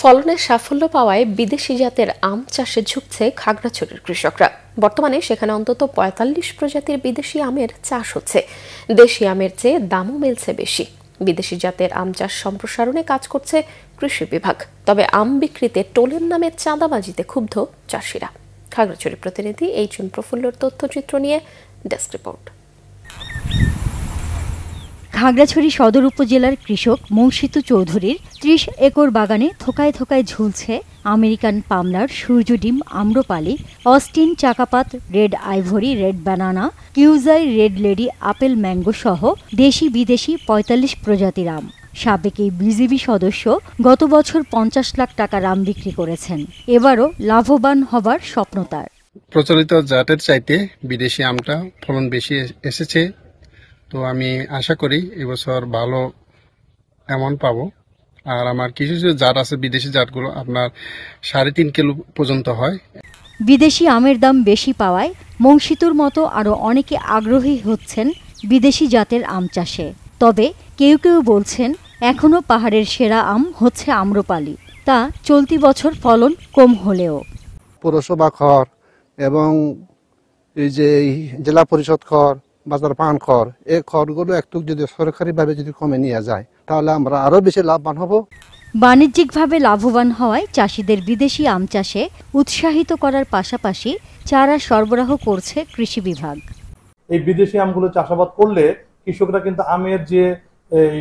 ফলনের সাফল্য পাওয়ায় বিদেশি জাতের আম চাষে ঝুঁকছে খাগড়াছড়ির কৃষকরা। বর্তমানে সেখানে অন্তত ৪৫ প্রজাতির বিদেশি আমের চাষ হচ্ছে। দেশি আমের চেয়ে দামও মিলছে বেশি। বিদেশি জাতের আম চাষ সম্প্রসারণে কাজ করছে কৃষি বিভাগ। তবে আম বিক্রিতে টোলের নামে চাঁদাবাজিতে ক্ষুব্ধ চাষিরা। খাগড়াছড়ি প্রতিনিধি এইচ.এম. প্রফুল্লর তথ্যচিত্র নিয়ে ডেস্ক রিপোর্ট। খাগড়াছড়ি সদর উপজেলার কৃষক মৌসিতু চৌধুরীর ৩০ একর বাগানে থোকায় থোকায় ঝুলছে American Palmer, Suryadim, Amrapali, Austin Chakapat, red ivory, red banana, কিউজাই, রেড লেডি, আপেল ম্যাঙ্গো সহ দেশি বিদেশি ৪৫ প্রজাতির আম। সাবেক এই বিজিবি সদস্য গত বছর ৫০ লাখ টাকার আম বিক্রি করেছেন। এবারও লাভবান হবার স্বপ্ন তার। প্রচলিত জাতের চাইতে বিদেশি আমটা ফলন বেশি এসেছে, তো আমি আশা করি এবছর ভালো অ্যামাউন্ট পাবো। আর আমার কিছু কিছু জাত আছে, বিদেশি জাতগুলো আপনার ৩.৫ কিলো পর্যন্ত হয়। বিদেশি আমের দাম বেশি পাওয়ায় মৌসিতুর মতো আরও অনেকে আগ্রহী হচ্ছেন বিদেশি জাতের আম চাষে। তবে কেউ কেউ বলছেন এখনও পাহাড়ের সেরা আম হচ্ছে আম্রপালি, তা চলতি বছর ফলন কম হলেও। পৌরসভা খড় এবং এই যে জেলা পরিষদ খড়, বাজার পান খড়, এই খড়গুলো একটু যদি সরকারিভাবে যদি কমে নিয়ে যায় তাহলে আমরা আরো বেশি লাভবান হব। বাণিজ্যিকভাবে লাভবান হওয়ায় চাষিদের বিদেশি আম চাষে উৎসাহিত করার পাশাপাশি চারা সরবরাহ করছে কৃষি বিভাগ। এই বিদেশি আমগুলো চাষাবাদ করলে কৃষকরা কিন্তু আমের যে এই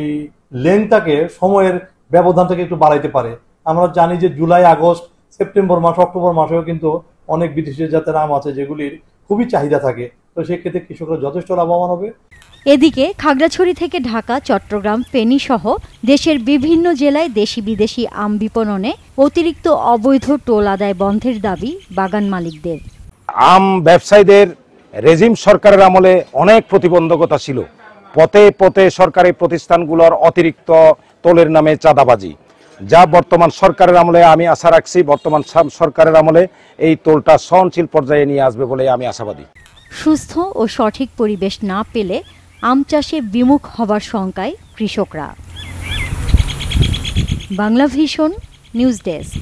লেংটাকে, সময়ের ব্যবধানটাকে একটু বাড়াইতে পারে। আমরা জানি যে জুলাই, আগস্ট, সেপ্টেম্বর মাস, অক্টোবর মাসেও কিন্তু অনেক বিদেশি জাতের আম আছে যেগুলির খুবই চাহিদা থাকে। তো সেক্ষেত্রে কৃষকরা যথেষ্ট লাভবান হবে। এদিকে খাগড়াছড়ি থেকে ঢাকা, চট্টগ্রাম, ফেনী সহ দেশের বিভিন্ন জেলায় দেশি বিদেশি আম বিপণনে অতিরিক্ত অবৈধ টোল আদায় বন্ধের দাবি বাগান মালিকদের। আম ব্যবসায়ীদের রেজিম সরকারের আমলে অনেক প্রতিবন্ধকতা ছিল। পথে পথে সরকারি প্রতিষ্ঠানগুলোর অতিরিক্ত টোলের নামে চাঁদাবাজি, যা বর্তমান সরকারের আমলে আমি আশা রাখছি বর্তমান সরকারের আমলে এই টোলটা সহনশীল পর্যায়ে নিয়ে আসবে বলে আমি আশাবাদী। সুস্থ ও সঠিক পরিবেশ না পেলে আম চাষে বিমুখ হবার শঙ্কায় কৃষকরা। Bangla vision news desk.